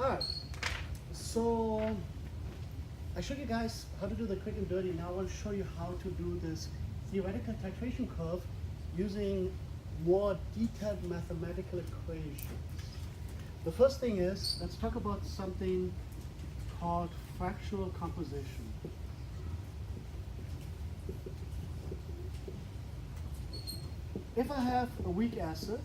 Alright, so I showed you guys how to do the quick and dirty. Now I want to show you how to do this theoretical titration curve using more detailed mathematical equations. The first thing is, let's talk about something called fractional composition. If I have a weak acid,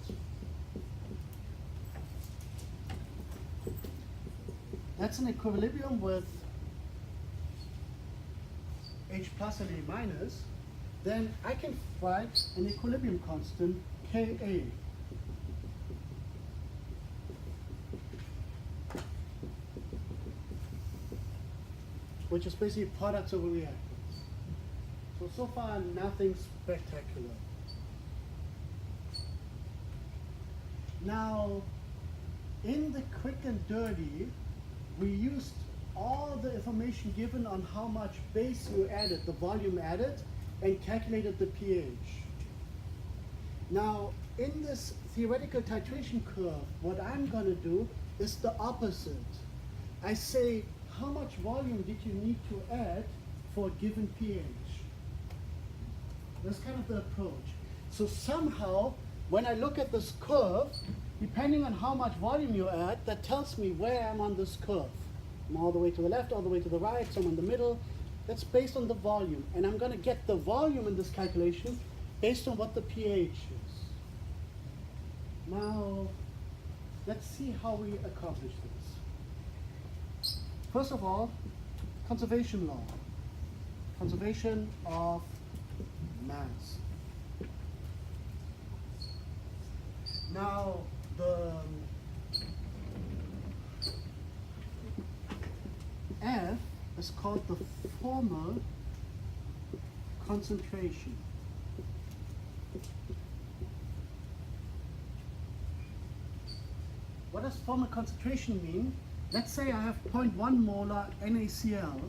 that's in equilibrium with H plus and A minus, then I can write an equilibrium constant, Ka, which is basically products over reactants. So far nothing spectacular. Now, in the quick and dirty, we used all the information given on how much base you added, the volume added, and calculated the pH. Now, in this theoretical titration curve, what I'm going to do is the opposite. I say, how much volume did you need to add for a given pH? That's kind of the approach. So somehow, when I look at this curve, depending on how much volume you add, that tells me where I'm on this curve. I'm all the way to the left, all the way to the right, some in the middle. That's based on the volume. And I'm going to get the volume in this calculation based on what the pH is. Now, let's see how we accomplish this. First of all, conservation law. Conservation of mass. Now, the F is called the formal concentration. What does formal concentration mean? Let's say I have 0.1 molar NaCl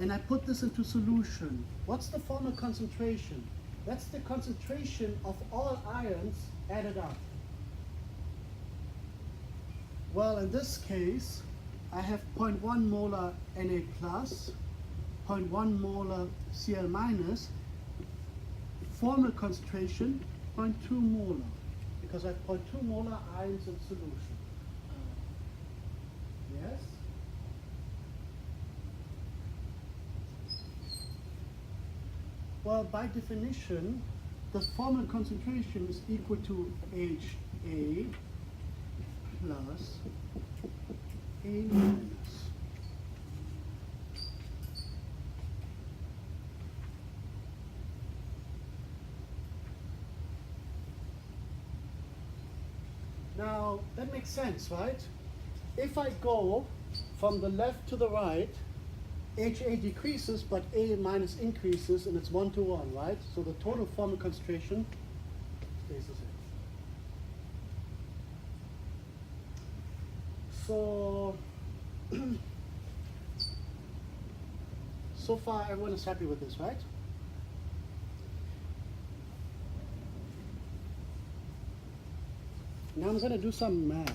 and I put this into solution. What's the formal concentration? That's the concentration of all ions added up. Well, in this case, I have 0.1 molar Na plus, 0.1 molar Cl minus, formal concentration 0.2 molar, because I have 0.2 molar ions in solution. Yes? Well, by definition, the formal concentration is equal to HA plus A minus. Now, that makes sense, right? If I go from the left to the right, HA decreases, but A minus increases, and it's 1-to-1, right? So the total formal concentration stays the same. So, so far everyone is happy with this, right? Now I'm going to do some math.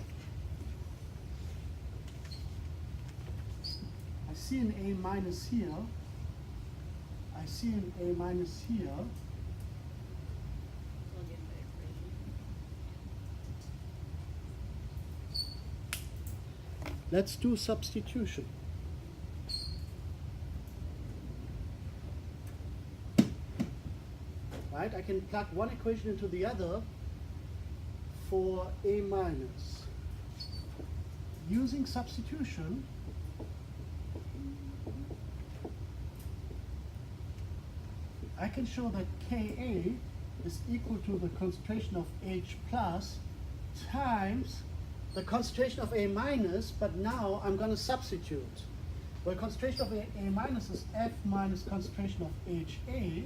I see an A minus here. I see an A minus here. Let's do substitution. Right, I can plug one equation into the other for A minus. Using substitution, I can show that Ka is equal to the concentration of H plus times the concentration of A minus, but now I'm going to substitute. Well, concentration of A minus is F minus concentration of HA.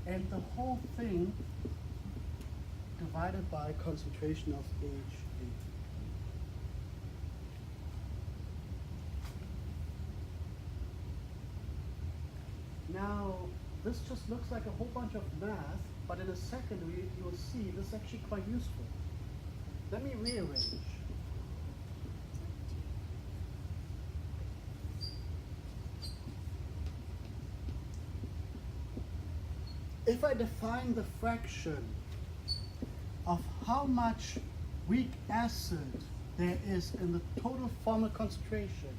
And the whole thing divided by concentration of HA. Now, this just looks like a whole bunch of math, but in a second you'll see this is actually quite useful. Let me rearrange. If I define the fraction of how much weak acid there is in the total formal concentration,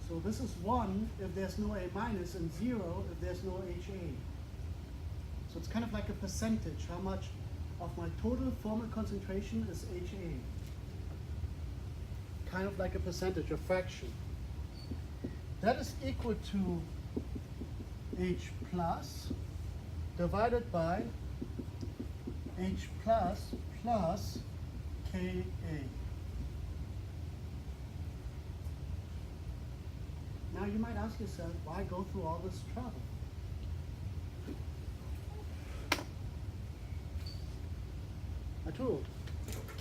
so this is 1 if there's no A minus and 0 if there's no HA. So it's kind of like a percentage, how much of my total formal concentration is HA. Kind of like a percentage, a fraction. That is equal to H plus divided by H plus plus Ka. Now you might ask yourself, why go through all this trouble? I told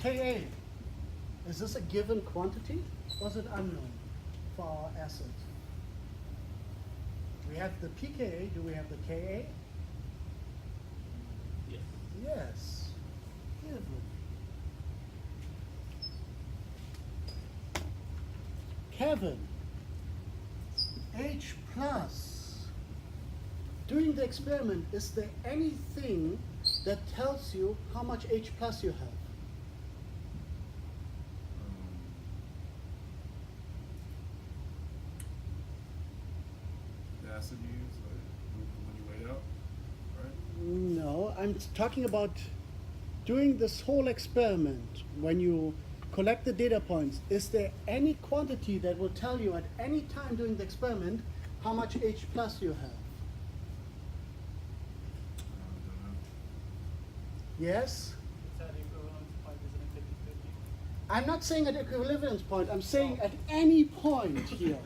Ka, is this a given quantity or is it unknown for our acid? We have the pKa, do we have the Ka? Yes. Yes. Given. Kevin, H plus. Doing the experiment, is there anything that tells you how much H plus you have? The acid you use, like when you weigh it out, right? No, I'm talking about doing this whole experiment. When you collect the data points, is there any quantity that will tell you at any time during the experiment how much H plus you have? Don't know. Yes? It's at equivalence point, isn't it 50-50? I'm not saying at equivalence point, I'm saying at any point here.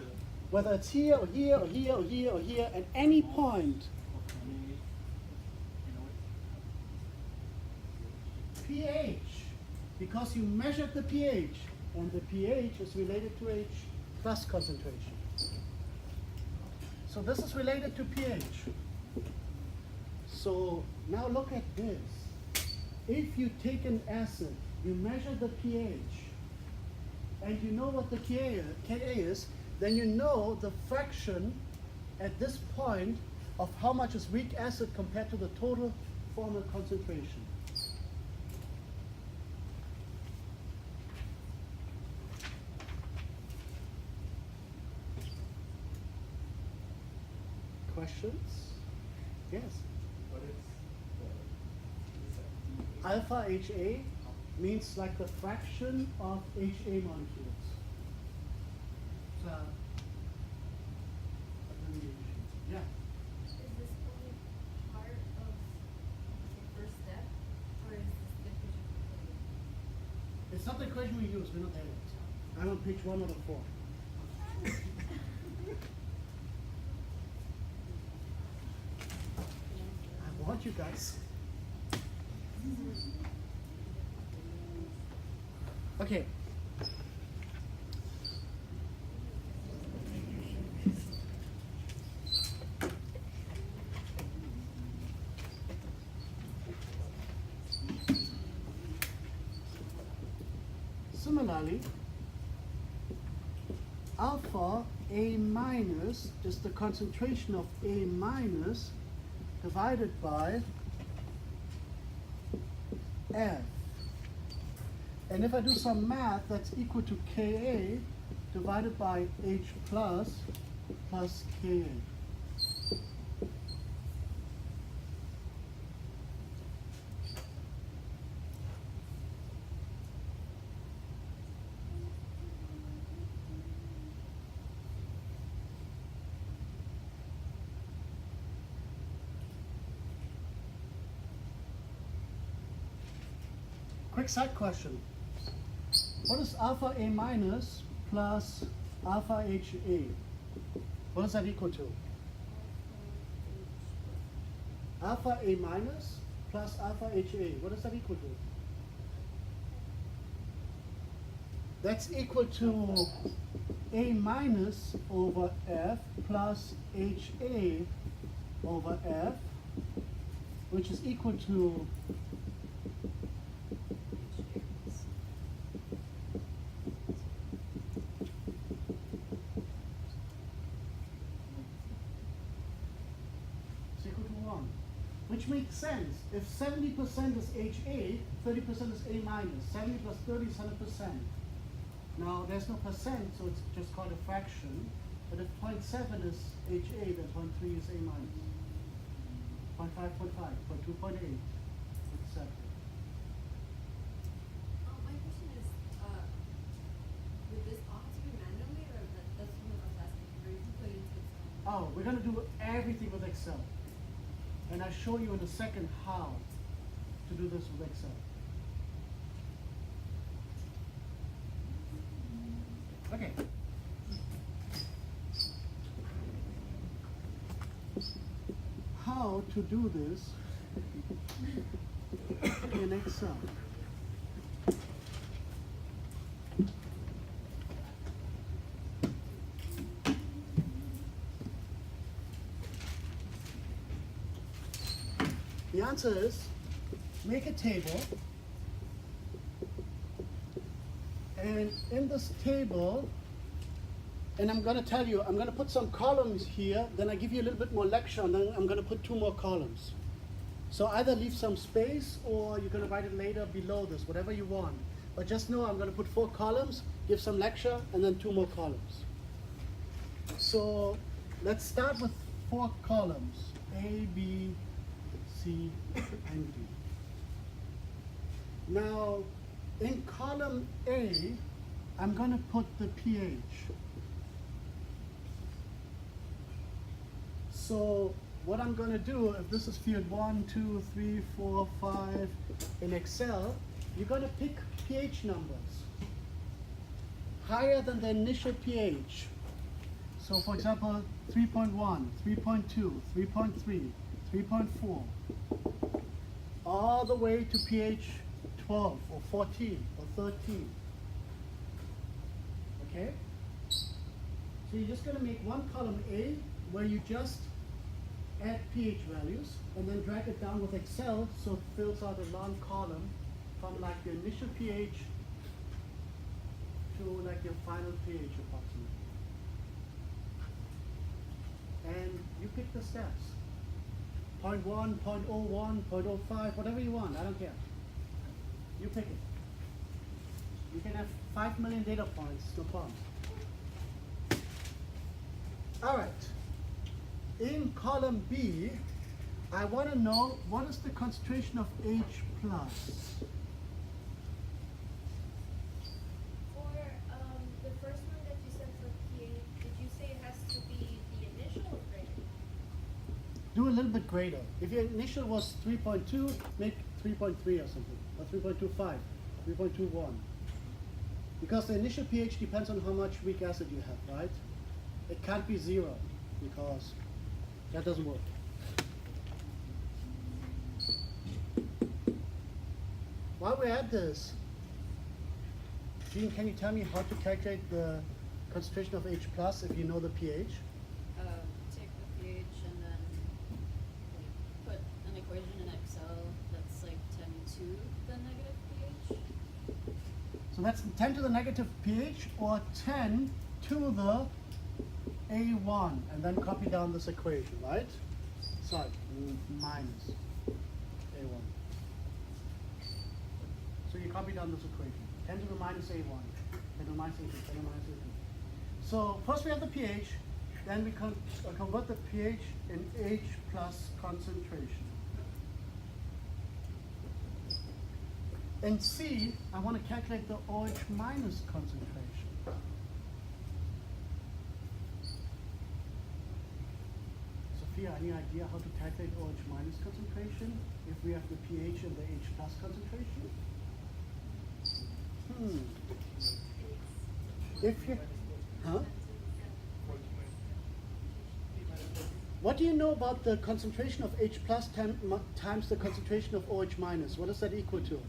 Whether it's here or here or here or here or here, at any point. pH, because you measured the pH, and the pH is related to H plus concentration. So this is related to pH. So now look at this. If you take an acid, you measure the pH, and you know what the Ka is, then you know the fraction at this point of how much is weak acid compared to the total formal concentration. Questions? Yes. What is Alpha HA means like the fraction of HA molecules. So, yeah. Is this only part of the first step, or is this the equation we're putting? It's not the equation we use, we're not there yet. I'm on page 1 out of 4. I want you guys. Okay. Similarly, alpha A minus is the concentration of A minus divided by F. And if I do some math, that's equal to Ka divided by H plus Ka. Quick side question. What is alpha A minus plus alpha HA? What is that equal to? Alpha A minus plus alpha HA. What is that equal to? That's equal to A minus over F plus HA over F, which is equal to it's equal to 1. Which makes sense. If 70% is HA, 30% is A minus. 70 plus 30 is 100%. Now there's no percent, so it's just called a fraction. But if 0.7 is HA, then 0.3 is A minus. 0.5, 0.5, 0.2, 0.8, etc. My question is, would this all have to be manually, or that's what I was asking, or you can put it into Excel? Oh, we're going to do everything with Excel. And I'll show you in a second how to do this with Excel. Okay. How to do this in Excel. The answer is, make a table, and in this table, and I'm going to tell you, I'm going to put some columns here, then I give you a little bit more lecture, and then I'm going to put 2 more columns. So either leave some space, or you're going to write it later below this, whatever you want. But just know I'm going to put 4 columns, give some lecture, and then 2 more columns. So let's start with 4 columns, A, B, C, and D. Now, in column A, I'm going to put the pH. So what I'm going to do, if this is field 1, 2, 3, 4, 5 in Excel, you're going to pick pH numbers higher than the initial pH. So for example, 3.1, 3.2, 3.3, 3.4, all the way to pH 12 or 14 or 13. Okay? So you're just going to make one column A where you just add pH values and then drag it down with Excel so it fills out a long column from like the initial pH to like your final pH approximately. And you pick the steps. 0.1, 0.01, 0.05, whatever you want, I don't care. You pick it. You can have 5 million data points, no problem. All right. In column B, I want to know what is the concentration of H plus. For the first one that you said for pH, did you say it has to be the initial or greater? Do a little bit greater. If your initial was 3.2, make 3.3 or something, or 3.25, 3.21. Because the initial pH depends on how much weak acid you have, right? It can't be 0, because that doesn't work. While we're at this, Jean, can you tell me how to calculate the concentration of H plus if you know the pH? Take the pH and then put an equation in Excel that's like 10 to the negative pH. So that's 10 to the negative pH or 10 to the A1, and then copy down this equation, right? Sorry, minus A1. So you copy down this equation. 10 to the minus A1, 10 to the minus A2, 10 to the minus A2. So first we have the pH, then we convert the pH in H plus concentration. In C, I want to calculate the OH minus concentration. Sophia, any idea how to calculate OH minus concentration if we have the pH and the H plus concentration? If you, huh? What do you know about the concentration of H plus times the concentration of OH minus? What is that equal to?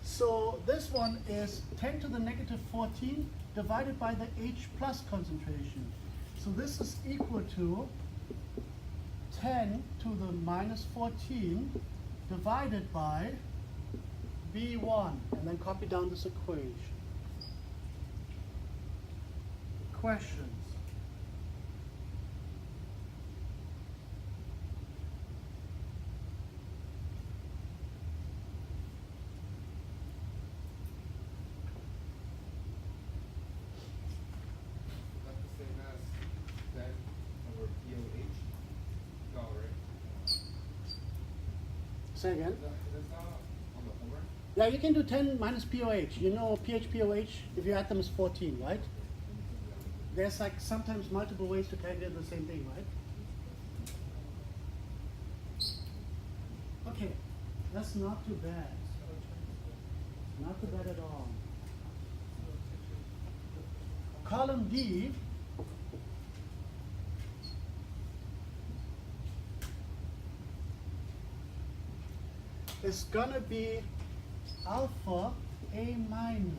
So this this one is 10 to the negative 14 divided by the H plus concentration. So this is equal to 10 to the minus 14 divided by V1, and then copy down this equation. Questions? That's the same as then over POH. No, right? Say again? Is that on the homework? Yeah, you can do 10 minus POH. You know pH, POH, if you add them is 14, right? There's like sometimes multiple ways to calculate the same thing, right? Okay, that's not too bad. Not too bad at all. Column D is gonna be alpha A minus.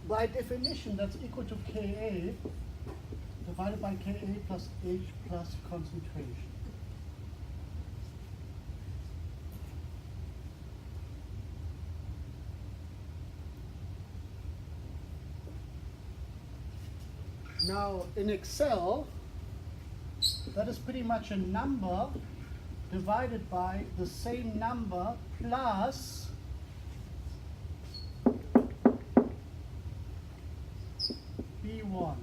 By definition, that's equal to Ka divided by Ka plus H plus concentration. Now, in Excel, that is pretty much a number divided by the same number plus B1.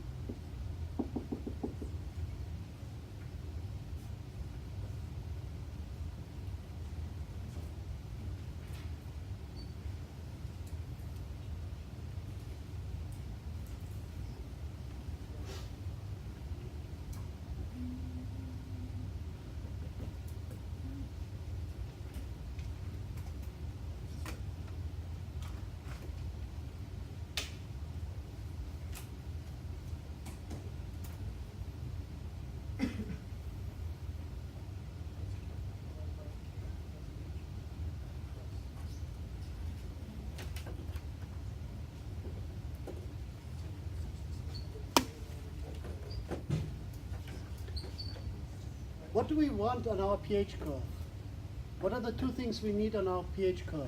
What do we want on our pH curve? What are the two things we need on our pH curve?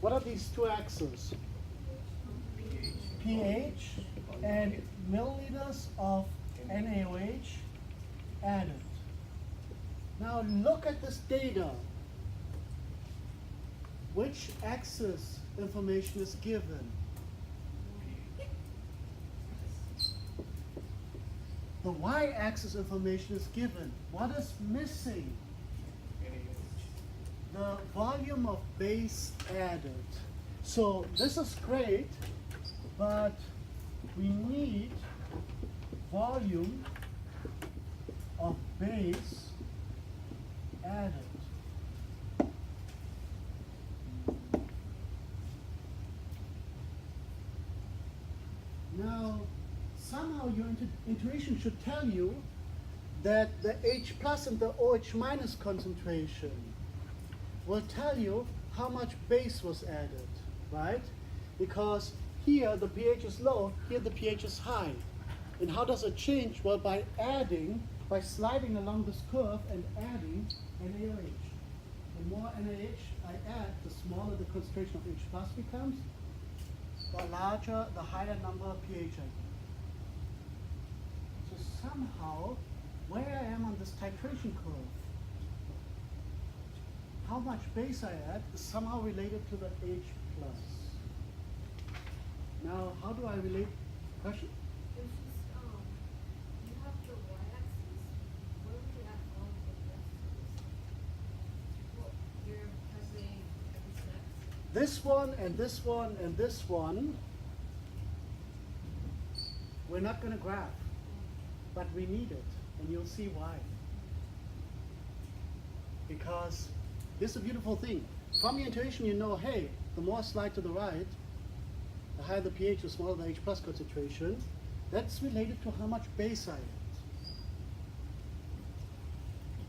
What are these two axes? pH and milliliters of NaOH added. Now look at this data. Which axis information is given? The y-axis information is given. What is missing? The volume of base added. So this is great, but we need volume of base added. Now, somehow your intuition should tell you that the H plus and the OH minus concentration will tell you how much base was added, right? Because here the pH is low, here the pH is high. And how does it change? Well, by adding, by sliding along this curve and adding NaOH. The more NaOH I add, the smaller the concentration of H plus becomes, the larger, the higher number of pH I get. So somehow, where I am on this titration curve, how much base I add is somehow related to the H plus. Now, how do I relate? Question? It's just, you have the y-axis. Where would you add all of the x-axis? Well, you're calculating every step. This one and this one and this one, we're not going to graph, but we need it, and you'll see why. Because this is a beautiful thing. From your intuition, you know, hey, the more I slide to the right, the higher the pH, the smaller the H plus concentration. That's related to how much base I add.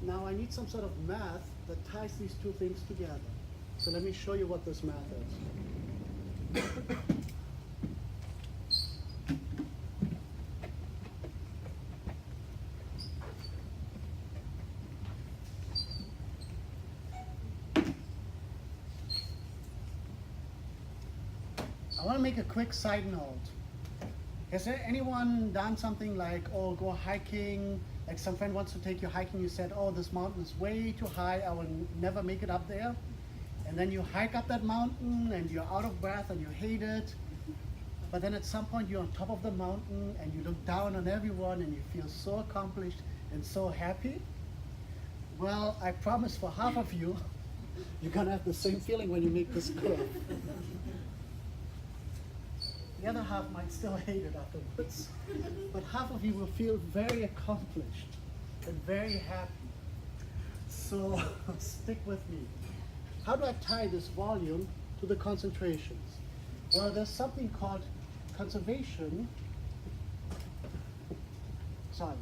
Now I need some sort of math that ties these two things together. So let me show you what this math is. I want to make a quick side note. Has there anyone done something like, oh, go hiking, like some friend wants to take you hiking, you said, oh, this mountain is way too high, I will never make it up there. And then you hike up that mountain and you're out of breath and you hate it. But then at some point you're on top of the mountain and you look down on everyone and you feel so accomplished and so happy. Well, I promise for half of you, you're gonna have the same feeling when you make this curve. The other half might still hate it afterwards. But half of you will feel very accomplished and very happy. So stick with me. How do I tie this volume to the concentrations? Well, there's something called conservation. Sorry.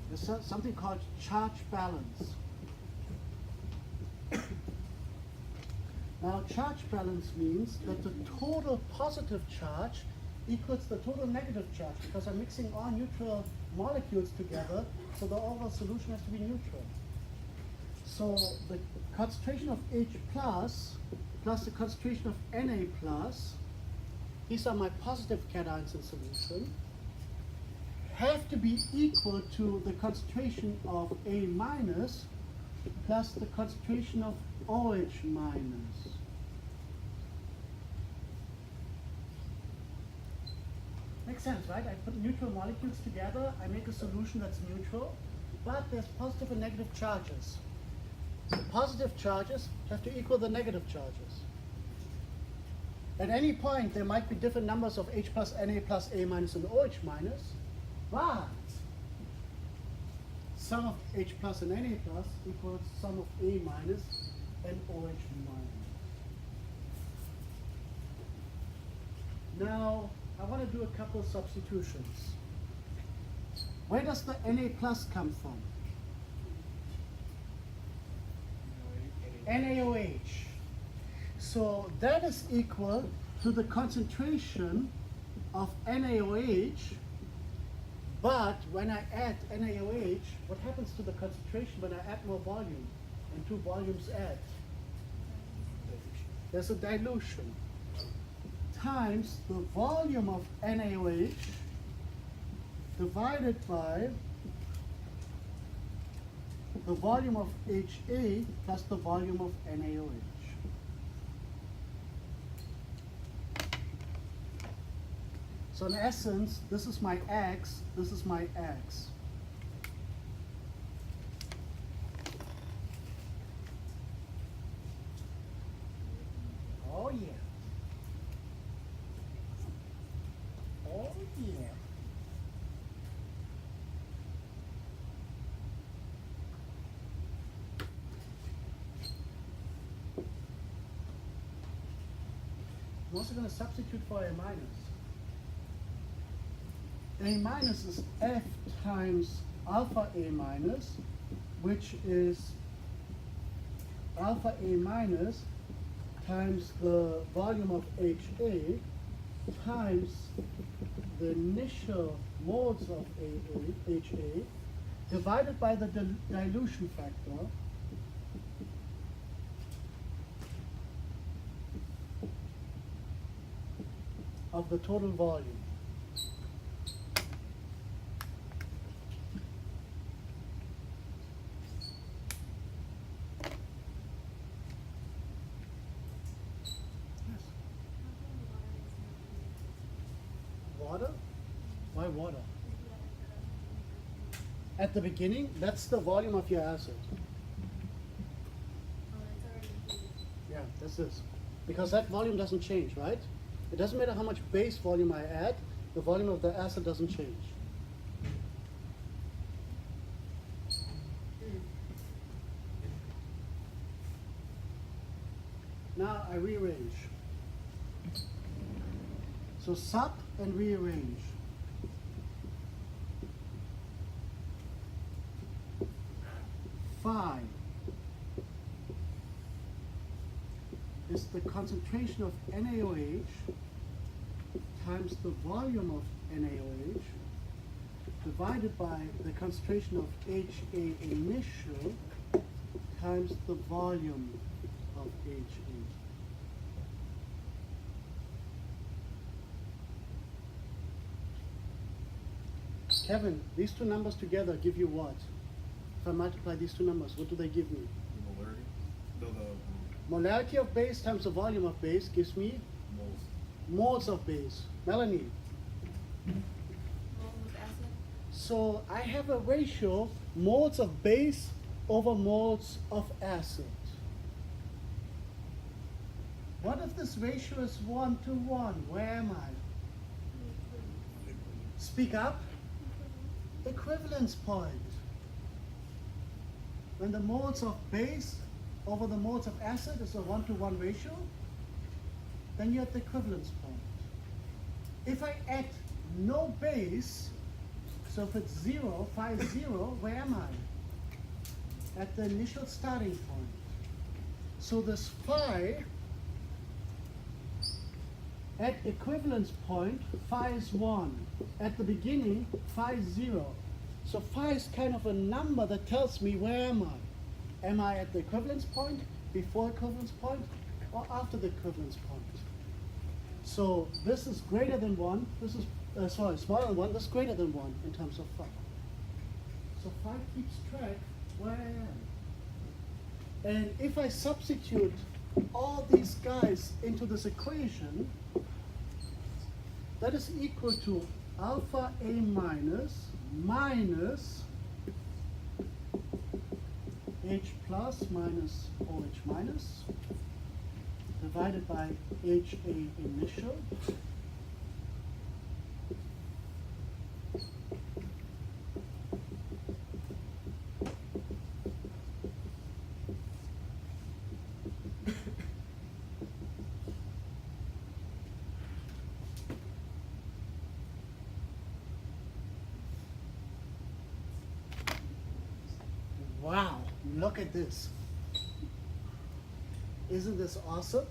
There's something called charge balance. Now, charge balance means that the total positive charge equals the total negative charge because I'm mixing all neutral molecules together, so the overall solution has to be neutral. So the concentration of H plus the concentration of Na plus, these are my positive cations in solution, have to be equal to the concentration of A minus plus the concentration of OH minus. Makes sense, right? I put neutral molecules together, I make a solution that's neutral, but there's positive and negative charges. The positive charges have to equal the negative charges. At any point, there might be different numbers of H plus Na plus A minus and OH minus, but sum of H plus and Na plus equals sum of A minus and OH minus. Now, I want to do a couple of substitutions. Where does the Na plus come from? NaOH. So that is equal to the concentration of NaOH, but when I add NaOH, what happens to the concentration when I add more volume and two volumes add? There's a dilution times the volume of NaOH divided by the volume of HA plus the volume of NaOH. So in essence, this is my X, this is my X. Oh yeah. Oh yeah. I'm also going to substitute for A minus. A minus is F times alpha A minus, which is alpha A minus times the volume of HA times the initial moles of HA divided by the dilution factor of the total volume. Water? Why water? At the beginning, that's the volume of your acid. Yeah, that's this. Because that volume doesn't change, right? It doesn't matter how much base volume I add, the volume of the acid doesn't change. Now I rearrange. So sub and rearrange. Phi is the concentration of NaOH times the volume of NaOH divided by the concentration of HA initial times the volume of HA. Kevin, these two numbers together give you what? If I multiply these two numbers, what do they give me? The molarity? No, the Molarity of base times the volume of base gives me moles. moles of base. Melanie, Moles of acid. so I have a ratio moles of base over moles of acid. What if this ratio is 1 to 1? Where am I? Speak up. Equivalence point. When the moles of base over the moles of acid is a 1 to 1 ratio, then you're at the equivalence point. If I add no base, so if it's 0, phi is 0, where am I? At the initial starting point. So this phi at equivalence point, phi is 1. At the beginning, phi is 0. So phi is kind of a number that tells me where am I? Am I at the equivalence point, before equivalence point, or after the equivalence point? So this is greater than 1, this is, smaller than 1, this is greater than 1 in terms of phi. So phi keeps track where I am. And if I substitute all these guys into this equation, that is equal to alpha A minus minus H plus minus OH minus divided by HA initial Wow, look at this. Isn't this awesome?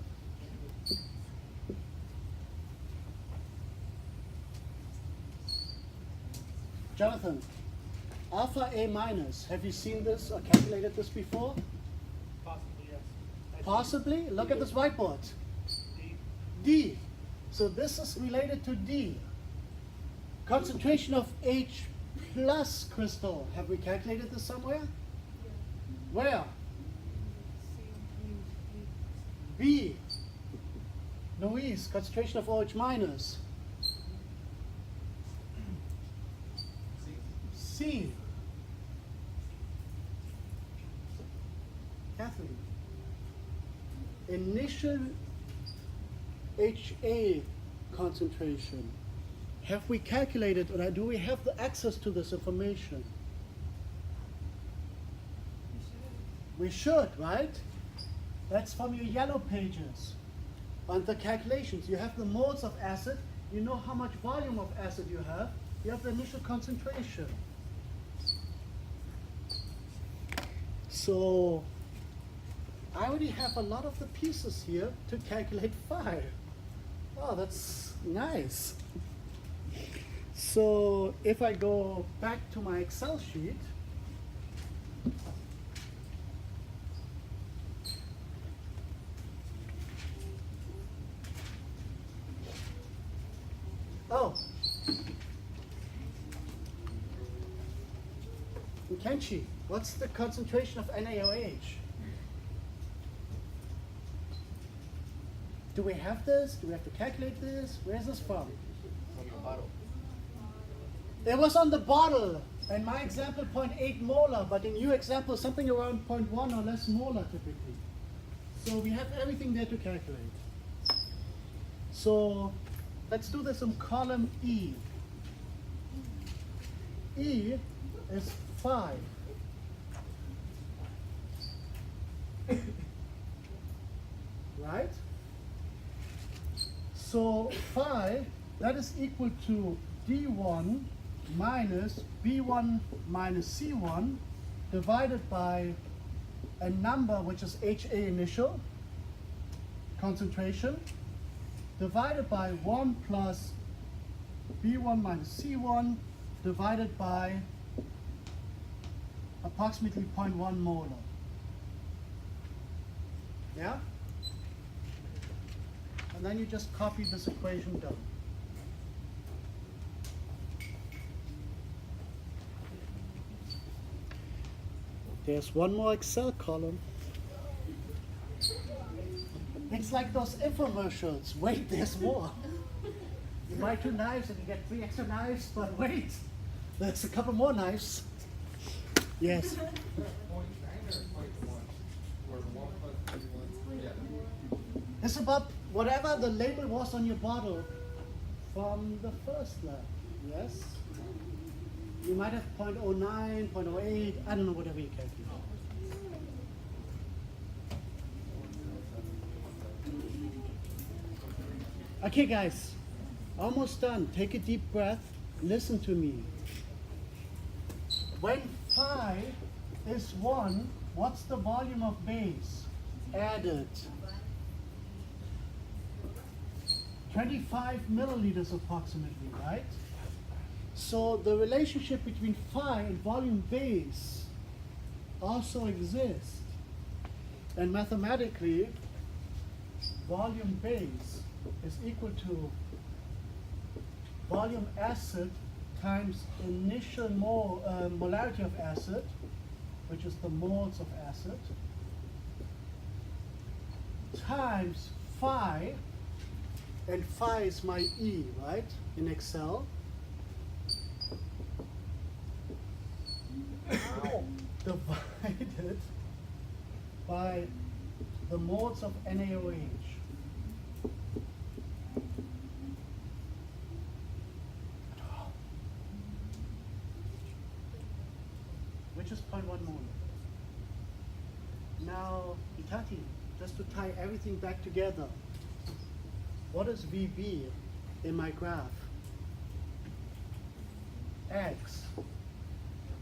Jonathan, alpha A minus, have you seen this or calculated this before? Possibly, yes. Possibly? Look at this whiteboard. D. D. So this is related to D. Concentration of H plus crystal. Have we calculated this somewhere? Where? B. Louise, concentration of OH minus. C. Kathleen. Initial HA concentration. Have we calculated, or do we have the access to this information? We should, right? That's from your yellow pages. On the calculations, you have the moles of acid, you know how much volume of acid you have the initial concentration. So, I already have a lot of the pieces here to calculate phi. Oh, that's nice. So, if I go back to my Excel sheet, oh, Kenchi, what's the concentration of NaOH? Do we have this? Do we have to calculate this? Where's this from? From the bottle. It was on the bottle. In my example, 0.8 molar, but in your example, something around 0.1 or less molar typically. So we have everything there to calculate. So let's do this in column E. E is 5. Right? So phi, that is equal to D1 minus B1 minus C1 divided by a number which is HA initial, concentration divided by 1 plus B1 minus C1 divided by approximately 0.1 molar. Yeah? And then you just copy this equation down. There's one more Excel column. It's like those infomercials. Wait, there's more. You buy 2 knives and you get 3 extra knives, but wait, there's a couple more knives. Yes. 0.9 or 0.1? Or 1 plus 1? Yeah. It's about whatever the label was on your bottle from the first lab. Yes? You might have 0.09, 0.08, I don't know, whatever you calculate. Okay, guys, almost done. Take a deep breath. Listen to me. When phi is 1, what's the volume of base added? 25 milliliters approximately, right? So the relationship between phi and volume base also exists. And mathematically, volume base is equal to volume acid times initial molarity of acid, which is the moles of acid, times phi, and phi is my E, right, in Excel, divided by the moles of NaOH. Which is 0.1 molar. Now, Itati, just to tie everything back together, what is VB in my graph? X.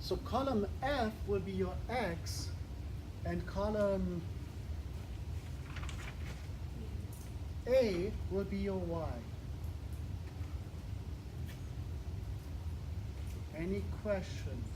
So column F will be your X, and column A will be your Y. Any questions?